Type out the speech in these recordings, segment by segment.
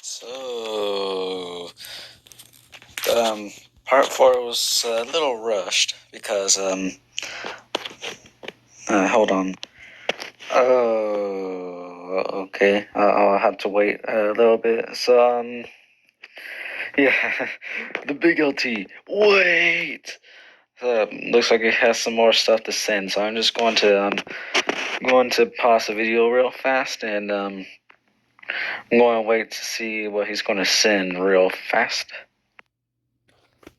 So, part 4 was a little rushed because, hold on. Oh, okay. I'll have to wait a little bit. So, yeah, the big LT. Wait! Looks like it has some more stuff to send, so I'm just going to pause the video real fast, and, I'm going to wait to see what he's going to send real fast.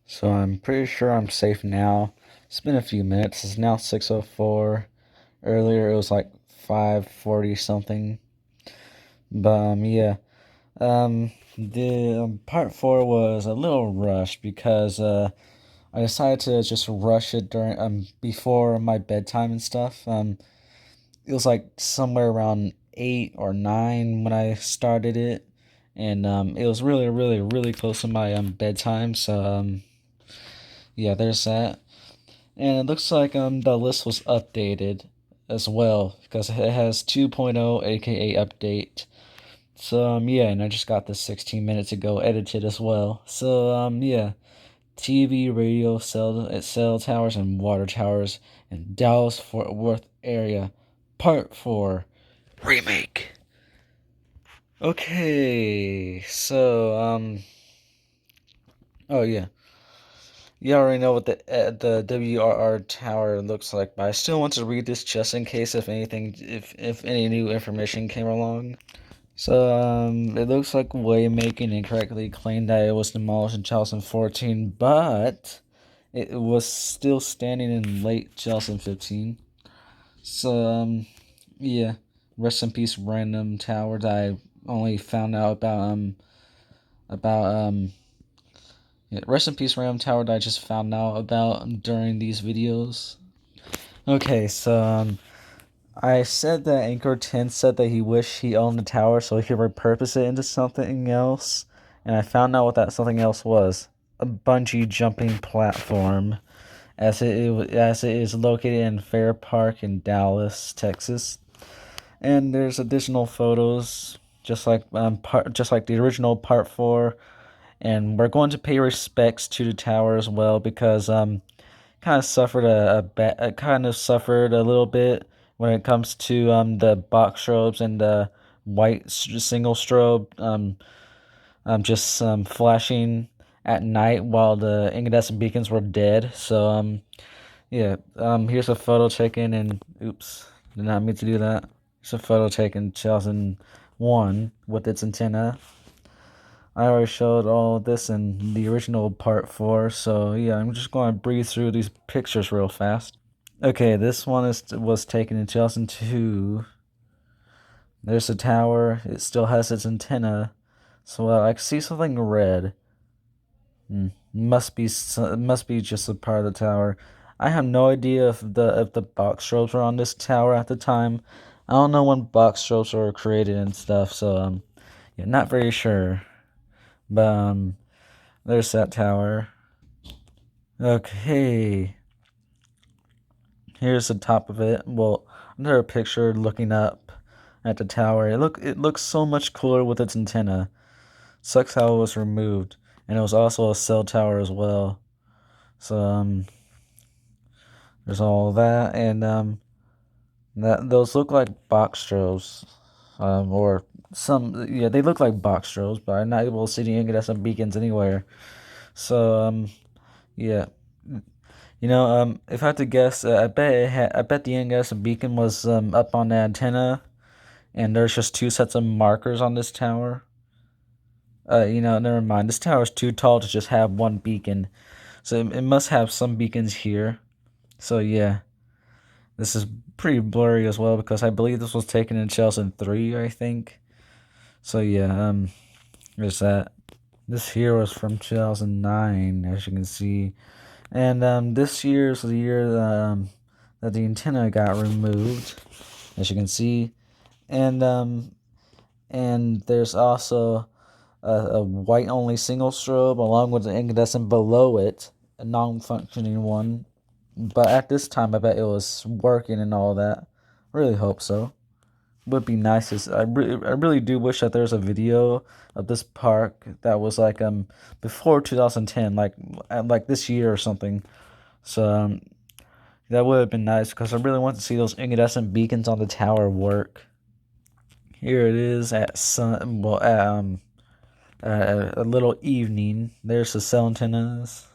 So I'm pretty sure I'm safe now. It's been a few minutes. It's now 6:04. Earlier it was like 5:40 something. But yeah. The part 4 was a little rushed because I decided to just rush it during before my bedtime and stuff. It was like somewhere around 8 or 9 when I started it, and it was really really really close to my bedtime. So yeah, there's that. And it looks like the list was updated as well because it has 2.0 aka update. So yeah, and I just got this 16 minutes ago edited as well. So yeah, TV, radio, cell towers and water towers in Dallas Fort Worth area, part 4, remake. Okay, so oh yeah. You already know what the WRR tower looks like, but I still want to read this just in case if any new information came along. So it looks like Waymaking incorrectly claimed that it was demolished in 2014, but it was still standing in late 2015. So yeah, rest in peace, random tower that I only found out about yeah, rest in peace, random tower that I just found out about during these videos. Okay, so I said that Anchor 10 said that he wished he owned the tower so he could repurpose it into something else, and I found out what that something else was. A bungee jumping platform, as it is located in Fair Park in Dallas, Texas. And there's additional photos, just like the original Part 4, and we're going to pay respects to the tower as well because kind of suffered a little bit when it comes to the box strobes and the white single strobe just flashing at night while the incandescent beacons were dead. So yeah, here's a photo taken and oops, did not mean to do that. It's a photo taken in 2001 with its antenna. I already showed all this in the original part 4, so yeah, I'm just going to breeze through these pictures real fast. Okay, this one was taken in 2002. There's a tower. It still has its antenna. So I can see something red. Must be just a part of the tower. I have no idea if the box strobes were on this tower at the time. I don't know when box strobes were created and stuff, so yeah, not very sure. But there's that tower. Okay. Here's the top of it. Well, another picture looking up at the tower. It looks so much cooler with its antenna. Sucks how it was removed. And it was also a cell tower as well. So there's all that, and that those look like box strobes. Or some, yeah, they look like box strobes, but I'm not able to see the incandescent beacons anywhere. So yeah. You know, if I had to guess, I bet the incandescent beacon was up on the antenna, and there's just two sets of markers on this tower. Never mind. This tower is too tall to just have one beacon, so it must have some beacons here. So yeah, this is pretty blurry as well because I believe this was taken in 2003, I think. So yeah, there's that. This here was from 2009, as you can see, and this year is the year that the antenna got removed, as you can see, and there's also a white only single strobe along with an incandescent below it, a non-functioning one. But at this time, I bet it was working and all that. Really hope so. would be nice is I really do wish that there's a video of this park that was like before 2010, like this year or something. So that would have been nice because I really want to see those incandescent beacons on the tower work. Here it is at a little evening. There's the cell antennas.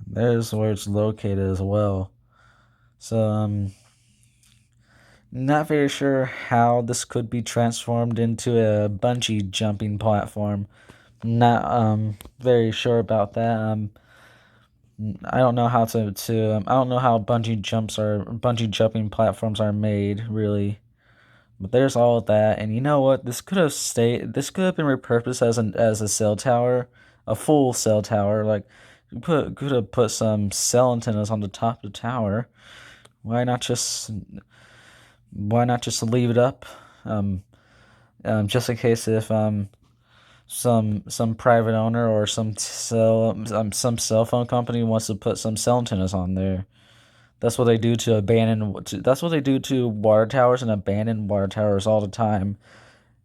There's where it's located as well. So not very sure how this could be transformed into a bungee jumping platform. Not very sure about that. I don't know how I don't know how bungee jumping platforms are made really. But there's all of that, and you know what? This could have been repurposed as a cell tower, a full cell tower. Like, could have put some cell antennas on the top of the tower. Why not just why not just leave it up? Um, just in case if some private owner or some cell phone company wants to put some cell antennas on there. That's what they do to water towers and abandoned water towers all the time.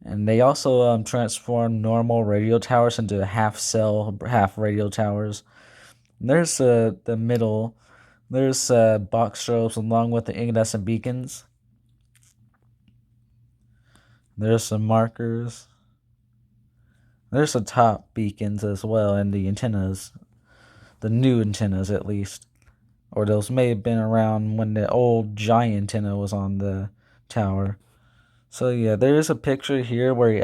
And they also transform normal radio towers into half cell, half radio towers. And there's the middle. There's box strobes along with the incandescent beacons. There's some markers. There's the top beacons as well, and the antennas. The new antennas, at least. Or those may have been around when the old giant antenna was on the tower. So yeah, there is a picture here where you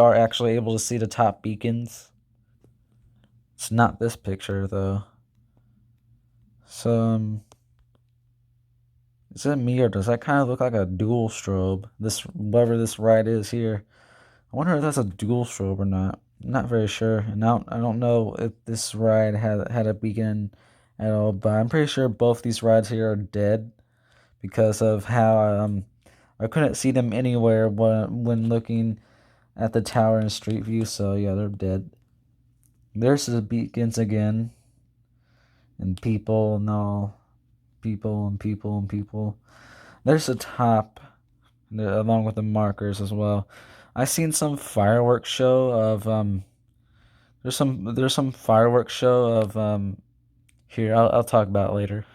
are actually able to see the top beacons. It's not this picture though. So is it me or does that kind of look like a dual strobe? This whatever this ride is here. I wonder if that's a dual strobe or not. I'm not very sure, and I don't know if this ride had a beacon at all. But I'm pretty sure both these rides here are dead because of how I couldn't see them anywhere when looking at the tower in Street View. So yeah, they're dead. There's the beacons again, and people and all, people and people and people. There's the top, along with the markers as well. I seen some fireworks show of there's some fireworks show of here I'll talk about it later.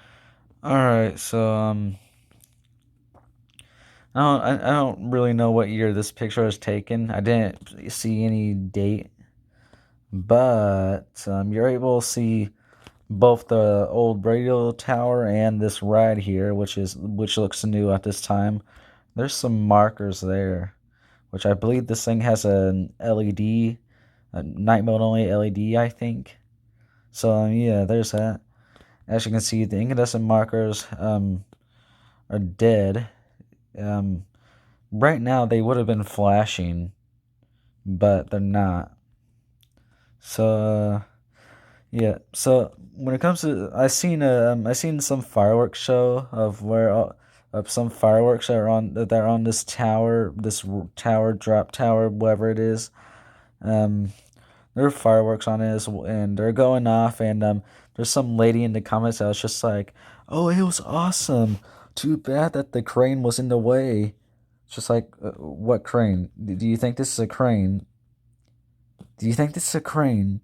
All right, so I don't really know what year this picture was taken. I didn't see any date, but you're able to see both the old radio tower and this ride here, which looks new at this time. There's some markers there, which I believe this thing has an LED, a night mode only LED, I think. So yeah, there's that. As you can see, the incandescent markers are dead. Um, right now they would have been flashing, but they're not. So yeah. So when it comes to, I seen some fireworks show of where of some fireworks that are on this tower, tower drop tower, whatever it is. Um, there are fireworks on it and they're going off, and there's some lady in the comments that was just like, "Oh, it was awesome. Too bad that the crane was in the way." It's just like, what crane? Do you think this is a crane? Do you think this is a crane?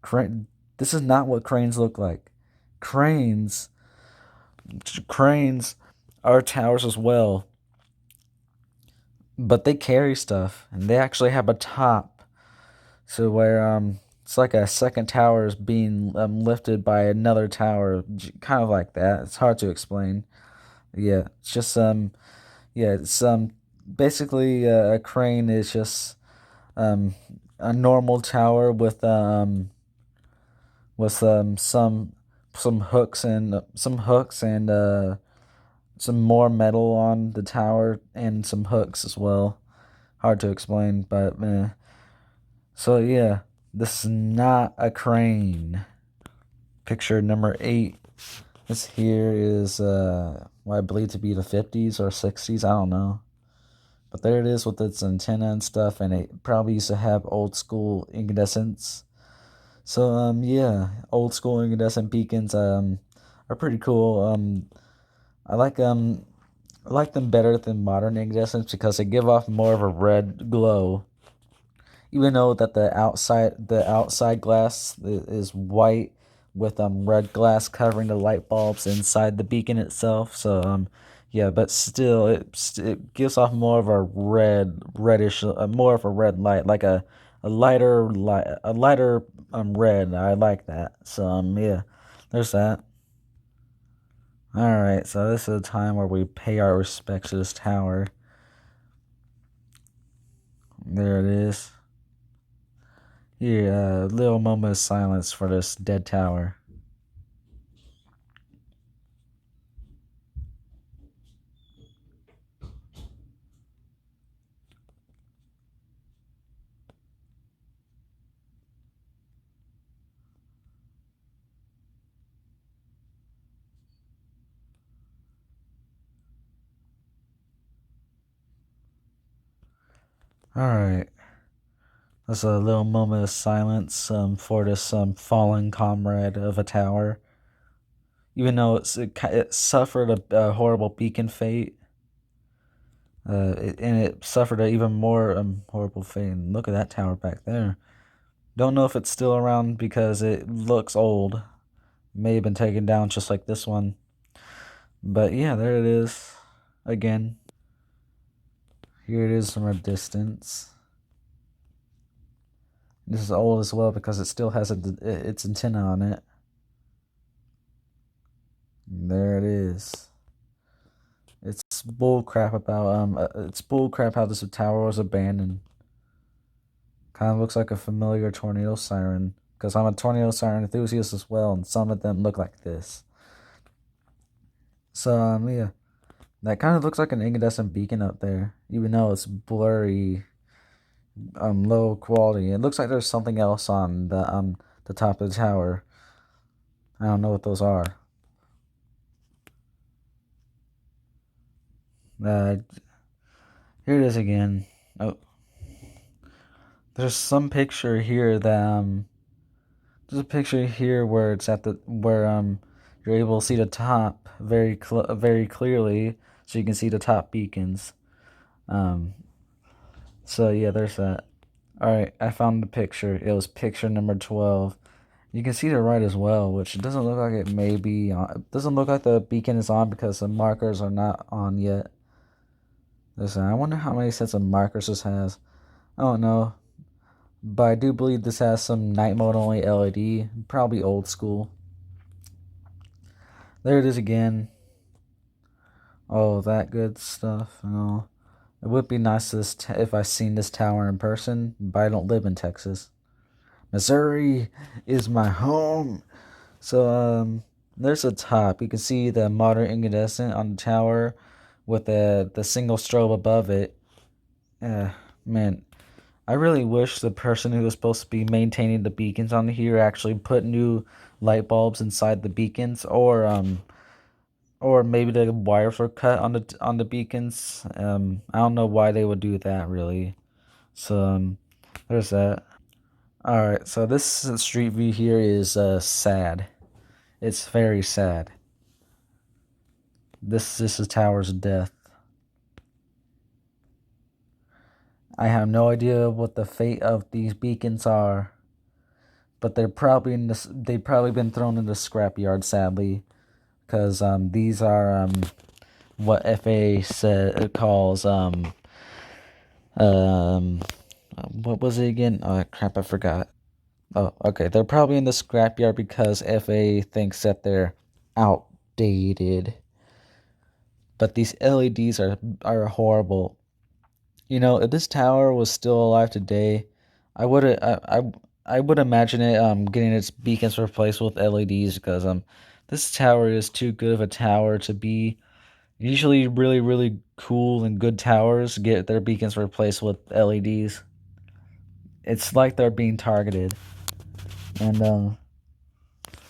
Crane. This is not what cranes look like. Cranes, cranes are towers as well, but they carry stuff, and they actually have a top, so where it's like a second tower is being lifted by another tower, kind of like that. It's hard to explain. Yeah, it's just yeah, it's basically a crane is just um a normal tower with some hooks and some more metal on the tower and some hooks as well. Hard to explain, but so yeah, this is not a crane. Picture number 8. This here is what I believe to be the 50s or 60s. I don't know. But there it is with its antenna and stuff, and it probably used to have old school incandescents. So yeah, old school incandescent beacons are pretty cool. I like I like them better than modern incandescents because they give off more of a red glow. Even though that the outside glass is white with red glass covering the light bulbs inside the beacon itself. So yeah, but still it gives off more of a reddish, more of a red light, like a lighter red. I like that. So yeah, there's that. All right, so this is a time where we pay our respects to this tower. There it is. Yeah, a little moment of silence for this dead tower. All right, that's a little moment of silence for this fallen comrade of a tower. Even though it suffered a horrible beacon fate, and it suffered an even more horrible fate. And look at that tower back there. Don't know if it's still around because it looks old. May have been taken down just like this one. But yeah, there it is. Again, here it is from a distance. This is old as well because it still has its antenna on it. There it is. It's bull crap about it's bull crap how this tower was abandoned. Kind of looks like a familiar tornado siren because I'm a tornado siren enthusiast as well, and some of them look like this. So yeah, that kind of looks like an incandescent beacon up there, even though it's blurry, low quality. It looks like there's something else on the top of the tower. I don't know what those are. Uh, Here it is again. Oh, there's some picture here that there's a picture here where it's at the where you're able to see the top very clearly, so you can see the top beacons. Um, so yeah, there's that. All right, I found the picture. It was picture number 12. You can see the right as well, which doesn't look like it may be on. It doesn't look like the beacon is on because the markers are not on yet. Listen, I wonder how many sets of markers this has. I don't know. But I do believe this has some night mode only LED, probably old school. There it is again. Oh, that good stuff. Oh, it would be nice if I seen this tower in person, but I don't live in Texas. Missouri is my home. So there's a top. You can see the modern incandescent on the tower with the single strobe above it. Man, I really wish the person who was supposed to be maintaining the beacons on here actually put new light bulbs inside the beacons, or maybe the wires were cut on the beacons. I don't know why they would do that really. So there's that. All right, so this street view here is sad. It's very sad. This is Tower's death. I have no idea what the fate of these beacons are, but they're probably they've probably been thrown in the scrapyard, sadly, because these are what FA calls um what was it again? Oh crap, I forgot. Oh, okay. They're probably in the scrapyard because FA thinks that they're outdated. But these LEDs are horrible. You know, if this tower was still alive today, I would imagine it getting its beacons replaced with LEDs because this tower is too good of a tower to be. Usually really cool and good towers get their beacons replaced with LEDs. It's like they're being targeted. And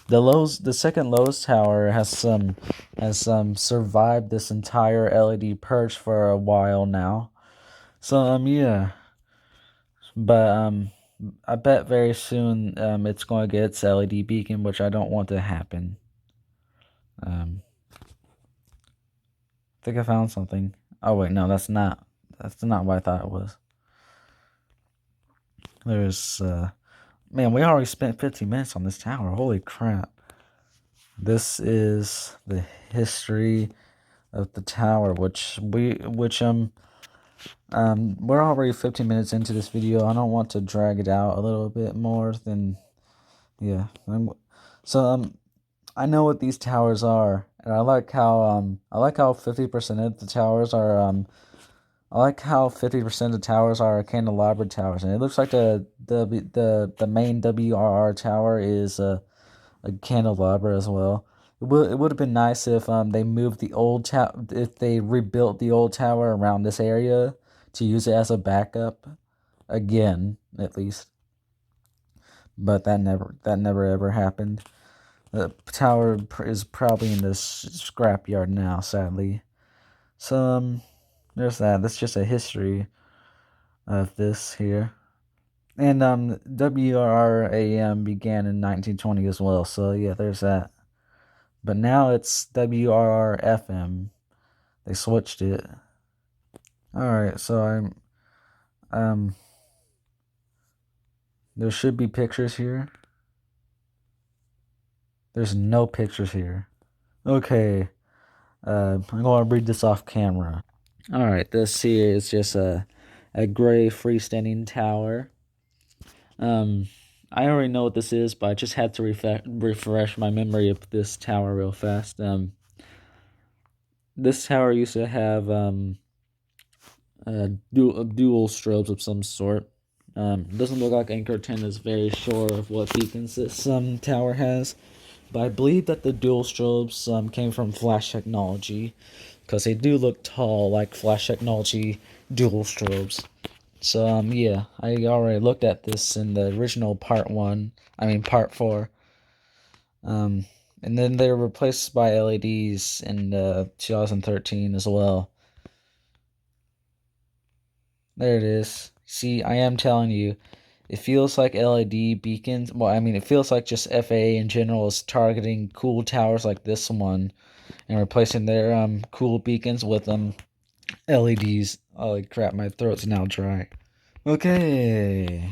the second lowest tower has survived this entire LED purge for a while now. So yeah. But I bet very soon it's going to get its LED beacon, which I don't want to happen. Um think I found something. Oh wait, no, that's not. That's not what I thought it was. There's man, we already spent 15 minutes on this tower. Holy crap. This is the history of the tower, we're already 15 minutes into this video. I don't want to drag it out a little bit more than, yeah. I know what these towers are, and I like how 50% of the towers are I like how 50% of the towers are candelabra towers, and it looks like the main WRR tower is a candelabra as well. It would have been nice if they moved the old if they rebuilt the old tower around this area to use it as a backup again, at least. But that never ever happened. The tower is probably in this scrapyard now, sadly. So there's that. That's just a history of this here. And WRAM began in 1920 as well. So yeah, there's that. But now it's WRRFM. They switched it. Alright, so there should be pictures here. There's no pictures here. Okay. I'm gonna read this off camera. Alright, this here is just a gray freestanding tower. I already know what this is, but I just had to refresh my memory of this tower real fast. This tower used to have dual strobes of some sort. Doesn't look like Anchor 10 is very sure of what beacons this tower has, but I believe that the dual strobes came from Flash Technology, because they do look tall like Flash Technology dual strobes. So yeah, I already looked at this in the original part 4. And then they were replaced by LEDs in 2013 as well. There it is. See, I am telling you, it feels like LED beacons. Well, I mean, it feels like just FAA in general is targeting cool towers like this one and replacing their cool beacons with LEDs. Holy crap, my throat's now dry. Okay.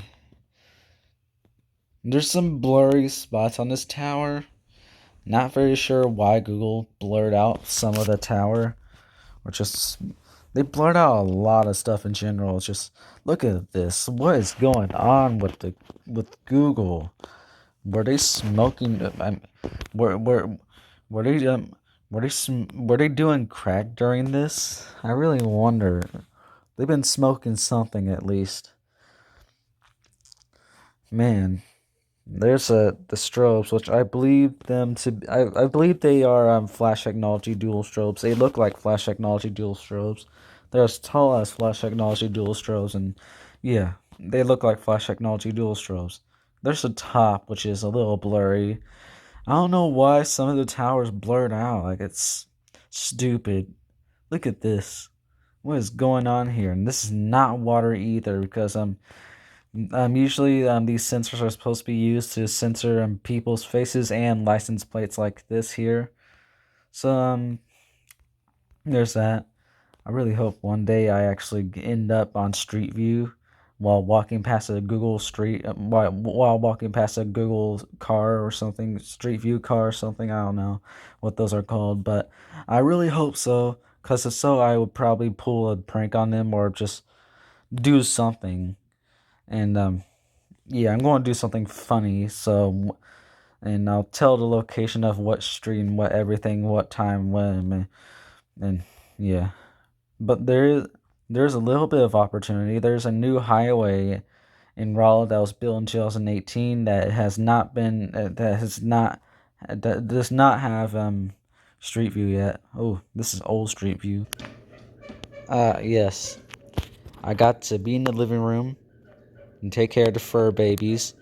There's some blurry spots on this tower. Not very sure why Google blurred out some of the tower. Or just, they blurred out a lot of stuff in general. It's just, look at this. What is going on with Google? Were they smoking? Were they were they doing crack during this? I really wonder. They've been smoking something at least. Man, there's the strobes, which I believe them to. I believe they are Flash Technology dual strobes. They look like Flash Technology dual strobes. They're as tall as Flash Technology dual strobes, and yeah, they look like Flash Technology dual strobes. There's a top, which is a little blurry. I don't know why some of the towers blurred out. Like, it's stupid. Look at this. What is going on here? And this is not water either, because usually these sensors are supposed to be used to censor people's faces and license plates like this here. So there's that. I really hope one day I actually end up on Street View while walking past a Google Street, while walking past a Google car or something, Street View car or something. I don't know what those are called, but I really hope so. Cause if so, I would probably pull a prank on them or just do something. And yeah, I'm going to do something funny. So, and I'll tell the location of what street and what everything, what time, when, and yeah. But there's a little bit of opportunity. There's a new highway in Raleigh that was built in 2018 that has not been that does not have Street View yet. Oh, this is old Street View. Yes. I got to be in the living room and take care of the fur babies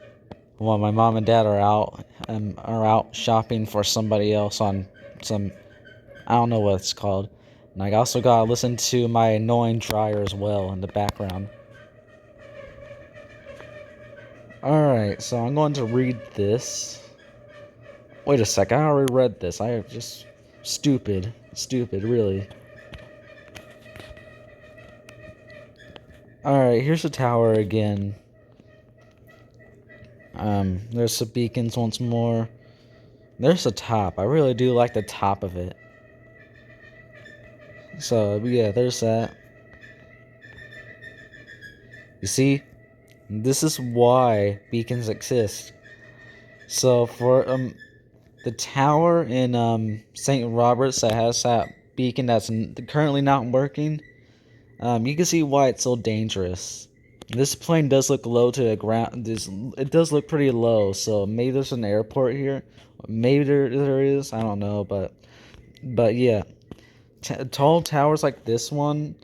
while my mom and dad are out shopping for somebody else on some, I don't know what it's called. And I also gotta listen to my annoying dryer as well in the background. Alright, so I'm going to read this. Wait a sec, I already read this. I just stupid, really. Alright, here's the tower again. There's some beacons once more. There's the top. I really do like the top of it. So, yeah, there's that. You see? This is why beacons exist. So, for the tower in St. Robert's that has that beacon that's currently not working, you can see why it's so dangerous. This plane does look low to the ground. It does look pretty low, so maybe there's an airport here. Maybe there is. I don't know, but yeah, tall towers like this one,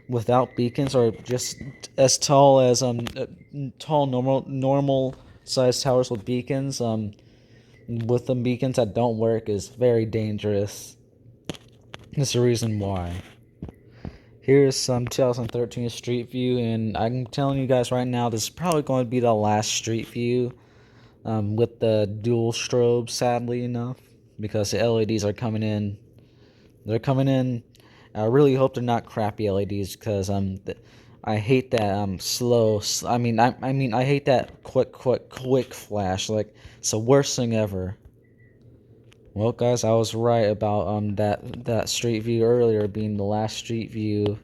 without beacons, are just as tall as tall normal sized towers with beacons. With the beacons that don't work is very dangerous. That's the reason why. Here's some 2013 Street View, and I'm telling you guys right now, this is probably going to be the last Street View with the dual strobes, sadly enough, because the LEDs are coming in. They're coming in. I really hope they're not crappy LEDs, because I hate that slow. I hate that quick flash. Like, it's the worst thing ever. Well, guys, I was right about that Street View earlier being the last Street View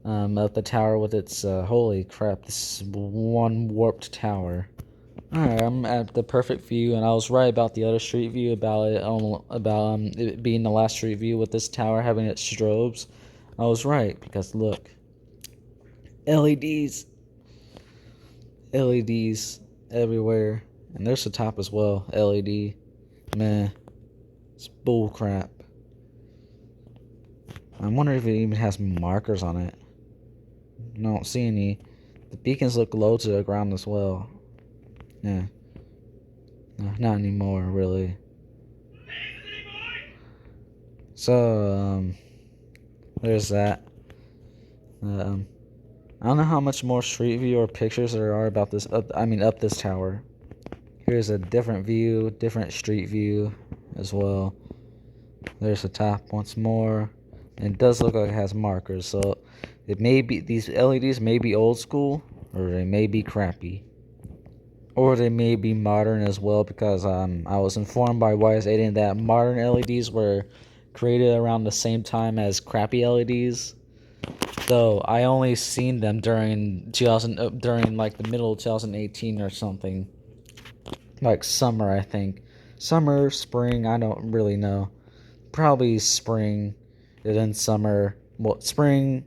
of the tower with its holy crap, this is one warped tower. Alright, I'm at the perfect view, and I was right about the other street view about it being the last street view with this tower having its strobes. I was right because look, LEDs, LEDs everywhere, and there's the top as well. LED, man, it's bull crap. I wonder if it even has markers on it. I don't see any. The beacons look low to the ground as well. Yeah. No, not anymore, really. So, there's that. I don't know how much more street view or pictures there are about this. Up this tower. Here's a different view, different street view as well. There's the top once more. And it does look like it has markers, so it may be, these LEDs may be old school, or they may be crappy. Or they may be modern as well, because I was informed by YS8 that modern LEDs were created around the same time as crappy LEDs. Though I only seen them during during like the middle of 2018 or something. Like summer, I think. Summer, spring, I don't really know. Probably spring, and then summer. Well, spring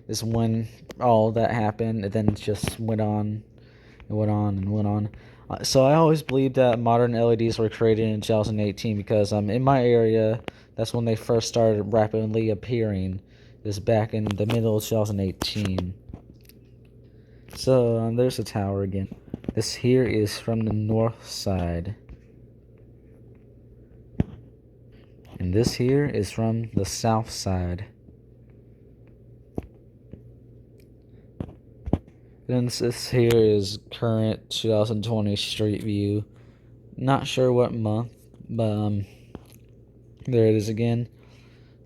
is when all that happened, and then it just went on. It went on and went on. So I always believed that modern LEDs were created in 2018 because in my area, that's when they first started rapidly appearing. This back in the middle of 2018. So there's the tower again. This here is from the north side. And this here is from the south side. Then this here is current 2020 Street View. Not sure what month, but there it is again.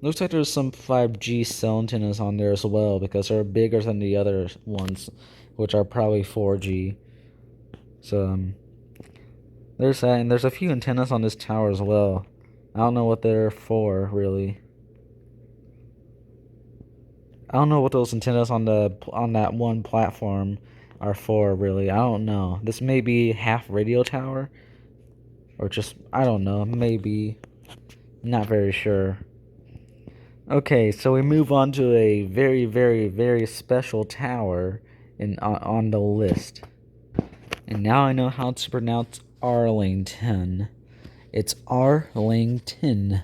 Looks like there's some 5G cell antennas on there as well, because they're bigger than the other ones, which are probably 4G. So there's that, and there's a few antennas on this tower as well. I don't know what they're for, really. I don't know what those antennas on that one platform are for, really. I don't know. This may be half radio tower, or just, I don't know, maybe. Not very sure. Okay, so we move on to a very, very, very special tower on the list. And now I know how to pronounce Arlington. It's Arlington.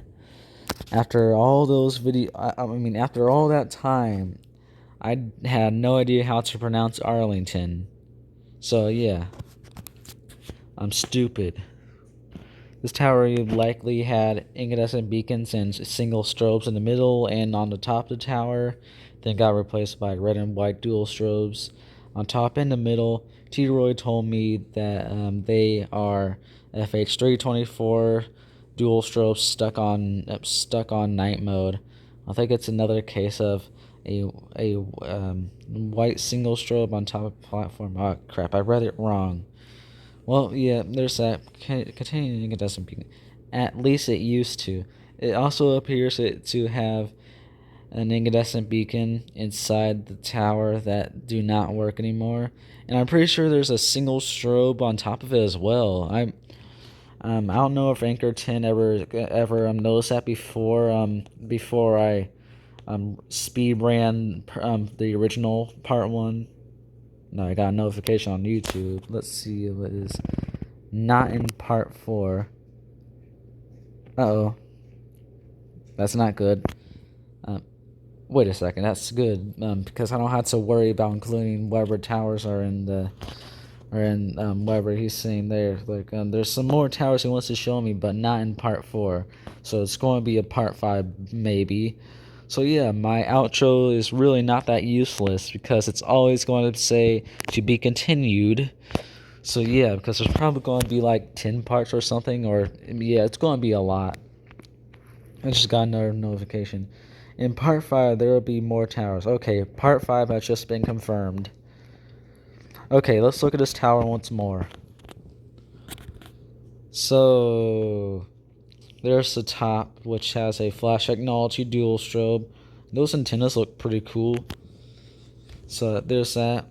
After all those after all that time, I had no idea how to pronounce Arlington. So yeah, I'm stupid. This tower likely had incandescent beacons and single strobes in the middle and on the top of the tower, then got replaced by red and white dual strobes on top and the middle. T-Roy told me that they are FH324 dual strobes stuck on night mode. I think it's another case of white single strobe on top of platform. Oh crap! I read it wrong. Well, yeah, there's that. Containing incandescent beacon. At least it used to. It also appears to have an incandescent beacon inside the tower that do not work anymore, and I'm pretty sure there's a single strobe on top of it as well. I don't know if Anchor 10 ever noticed that before I speed ran the original part 1. No, I got a notification on YouTube. Let's see what is not in part 4. Uh-oh. That's not good. Wait a second, that's good, because I don't have to worry about including whatever towers are in whatever he's saying there. Like, there's some more towers he wants to show me, but not in part 4. So it's going to be a part 5, maybe. So yeah, my outro is really not that useless, because it's always going to say to be continued. So yeah, because there's probably going to be like 10 parts or something, or yeah, it's going to be a lot. I just got another notification. In part 5, there will be more towers. Okay, part 5 has just been confirmed. Okay, let's look at this tower once more. So, there's the top, which has a flash technology dual strobe. Those antennas look pretty cool. So, there's that.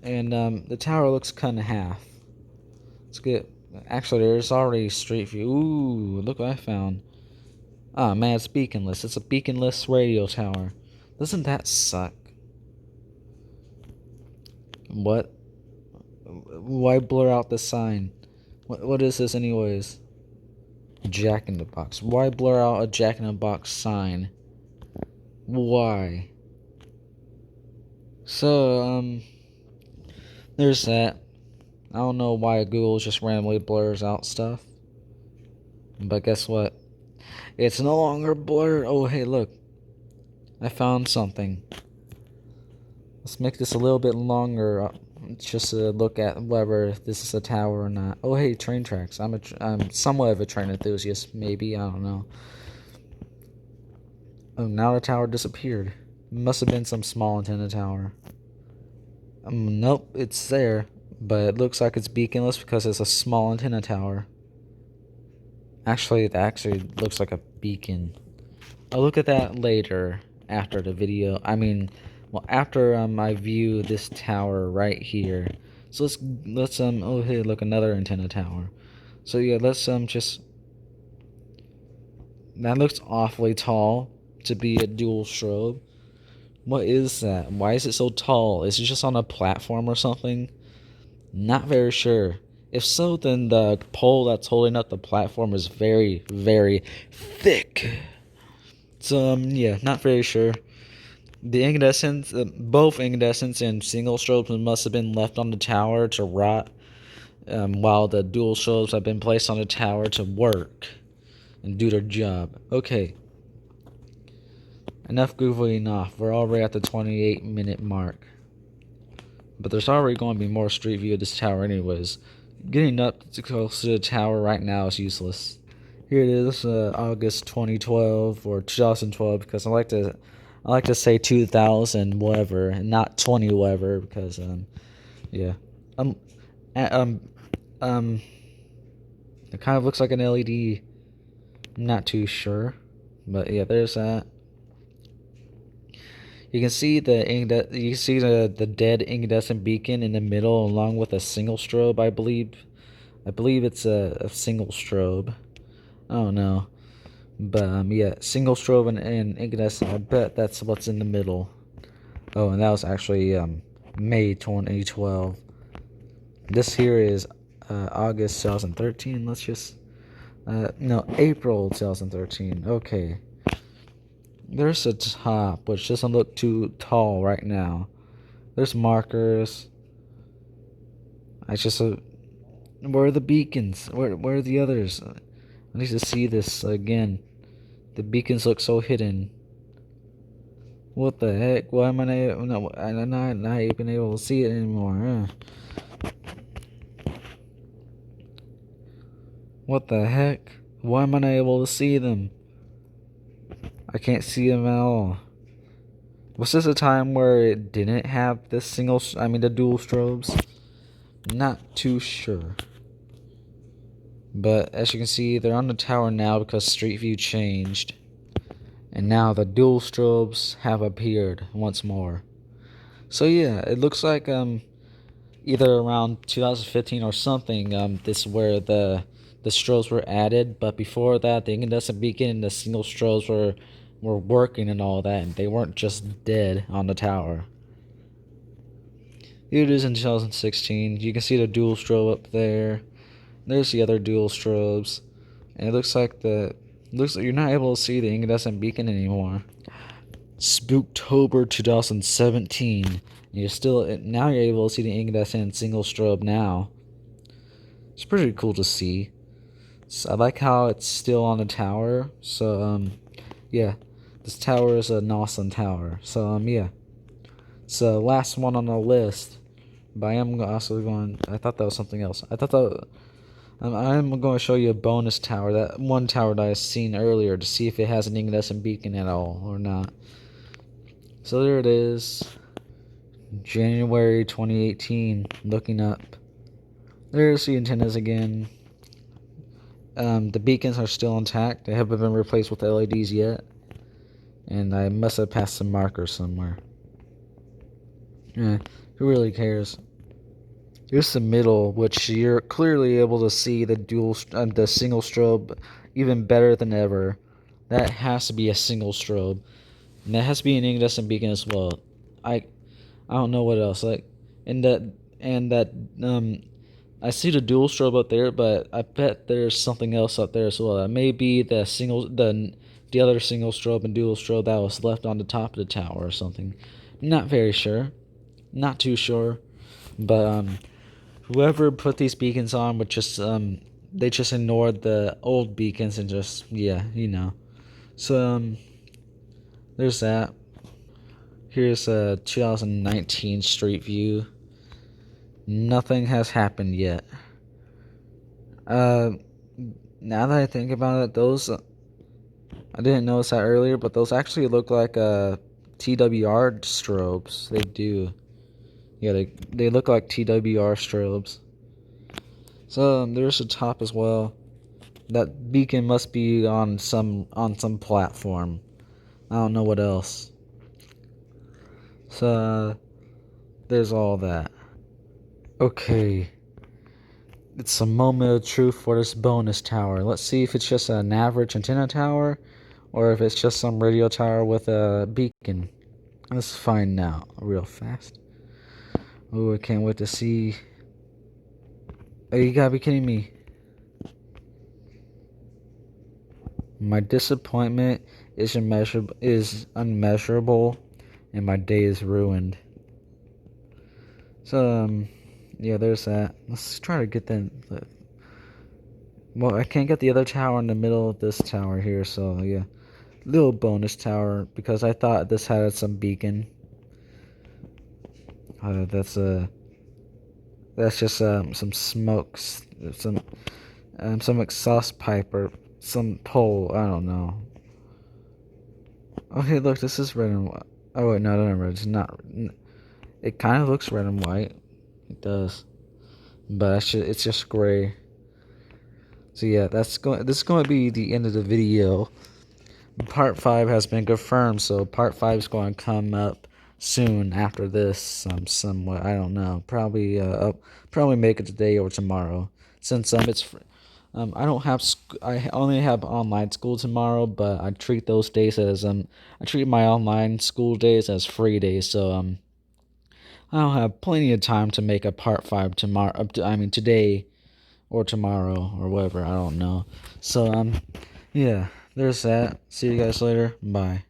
And the tower looks cut in half. Let's get... Actually, there's already street view. Ooh, look what I found. Ah, man, it's beaconless. It's a beaconless radio tower. Doesn't that suck? What? Why blur out the sign? What is this anyways? Jack in the Box. Why blur out a Jack in the Box sign? Why? So, there's that. I don't know why Google just randomly blurs out stuff. But guess what? It's no longer blurred. Oh, hey, look. I found something. Let's make this a little bit longer, just to look at whether this is a tower or not. Oh, hey, train tracks. I'm somewhat of a train enthusiast, maybe. I don't know. Oh, now the tower disappeared. Must have been some small antenna tower. Nope, it's there, but it looks like it's beaconless because it's a small antenna tower. Actually, it actually looks like a beacon. I'll look at that later after the video. Well, after I view this tower right here. So let's oh hey, look, another antenna tower. So yeah, let's just that looks awfully tall to be a dual strobe. What is that? Why is it so tall? Is it just on a platform or something? Not very sure. If so, then the pole that's holding up the platform is very, very thick. So, yeah, not very sure. The incandescents, both incandescents and single strobes must have been left on the tower to rot, while the dual strobes have been placed on the tower to work and do their job. Okay. Enough goofing off. We're already at the 28-minute mark. But there's already going to be more street view of this tower anyways. Getting up too close to the tower right now is useless. Here it is, August 2012 or 2012, because I like to say 2000 whatever and not 20 whatever, because yeah, um it kind of looks like an LED. I'm not too sure, but yeah, there's that. You can see the dead incandescent beacon in the middle, along with a single strobe. I believe it's a single strobe. I don't know, but yeah, single strobe and incandescent. I bet that's what's in the middle. Oh, and that was actually May 2012. This here is August 2013. Let's just no, April 2013. Okay. There's a top, which doesn't look too tall right now. There's markers. I just where are the beacons? Where are the others? I need to see this again. The beacons look so hidden. What the heck? Why am I not even able to see it anymore? What the heck? Why am I not able to see them? I can't see them at all. Was this a time where it didn't have the the dual strobes? Not too sure. But as you can see, they're on the tower now because Street View changed. And now the dual strobes have appeared once more. So yeah, it looks like either around 2015 or something, this is where the strobes were added. But before that, the incandescent beacon and the single strobes were working and all that, and they weren't just dead on the tower. Here it is in 2016. You can see the dual strobe up there. There's the other dual strobes, and it looks like you're not able to see the incandescent beacon anymore. Spooktober 2017. Now you're able to see the incandescent single strobe now. It's pretty cool to see. So I like how it's still on the tower. So yeah, this tower is an awesome tower. So yeah, so last one on the list. But I am also going. I thought that was something else. I'm going to show you a bonus tower, that one tower that I seen earlier, to see if it has an incandescent beacon at all or not. So there it is, January 2018. Looking up, there's the antennas again. The beacons are still intact. They haven't been replaced with LEDs yet, and I must have passed some markers somewhere. Who really cares? Here's the middle, which you're clearly able to see the single strobe even better than ever. That has to be a single strobe, and that has to be an incandescent beacon as well. I I don't know what else. Like, and that I see the dual strobe up there, but I bet there's something else up there as well. That may be the other single strobe and dual strobe that was left on the top of the tower or something. Not very sure. Not too sure. But whoever put these beacons on would just they just ignored the old beacons and just, yeah, you know. So there's that. Here's a 2019 Street View. Nothing has happened yet. Uh, Now that I think about it, those I didn't notice that earlier, but those actually look like TWR strobes. They do. Yeah, they look like TWR strobes. So there's the top as well. That beacon must be on some platform. I don't know what else. So there's all that. Okay. It's a moment of truth for this bonus tower. Let's see if it's just an average antenna tower or if it's just some radio tower with a beacon. Let's find out real fast. Oh, I can't wait to see. Oh, you gotta be kidding me. My disappointment is unmeasurable, and my day is ruined. So, yeah, there's that. Let's try to get the. Well, I can't get the other tower in the middle of this tower here, so yeah. Little bonus tower, because I thought this had some beacon. That's just some smokes, some exhaust pipe or some pole. I don't know. Okay, look, this is red and white. Oh wait, no, no, red. It's not. It kind of looks red and white. It does, but it's just gray. So yeah, this is going to be the end of the video. Part 5 has been confirmed, so part 5 is going to come up soon after this. Somewhat, I don't know. Probably I'll probably make it today or tomorrow. Since I don't have I only have online school tomorrow, but I treat those days as I treat my online school days as free days. So I'll have plenty of time to make a part 5 tomorrow. I mean today or tomorrow or whatever. I don't know. So yeah, there's that. See you guys later. Bye.